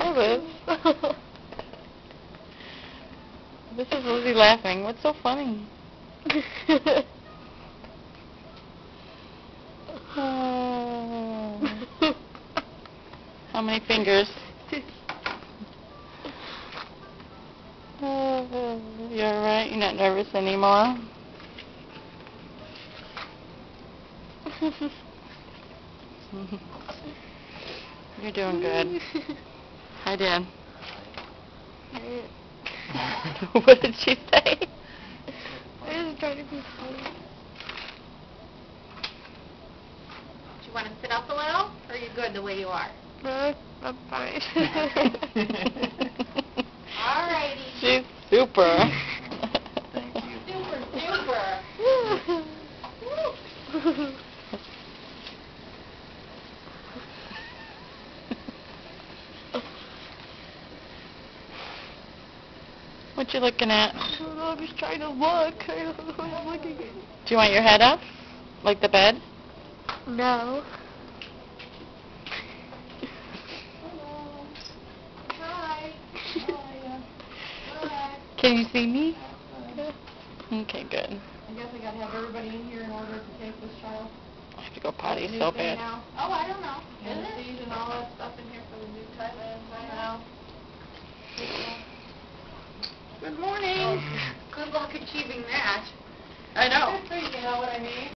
nervous. This is Lizzie laughing. What's so funny? How many fingers? You're alright? You're not nervous anymore? You're doing good. Hi, Dan. What did she say? I was trying to be funny. Do you want to sit up a little, or are you good the way you are? No, I'm fine. Alrighty. She's super. Super. What you looking at? I don't know, I'm just trying to look. I don't know what I'm looking at. Do you want your head up? Like the bed? No. Hello. Hi. How are you? Hi. Can you see me? Good. Okay, good. I guess I gotta have everybody in here in order to take this child. I have to go potty New so thing bad. now. Oh, I don't know. Is it? And all that stuff in here for the new Thailand. I know. Good morning. Good luck achieving that. I know. You know what I mean?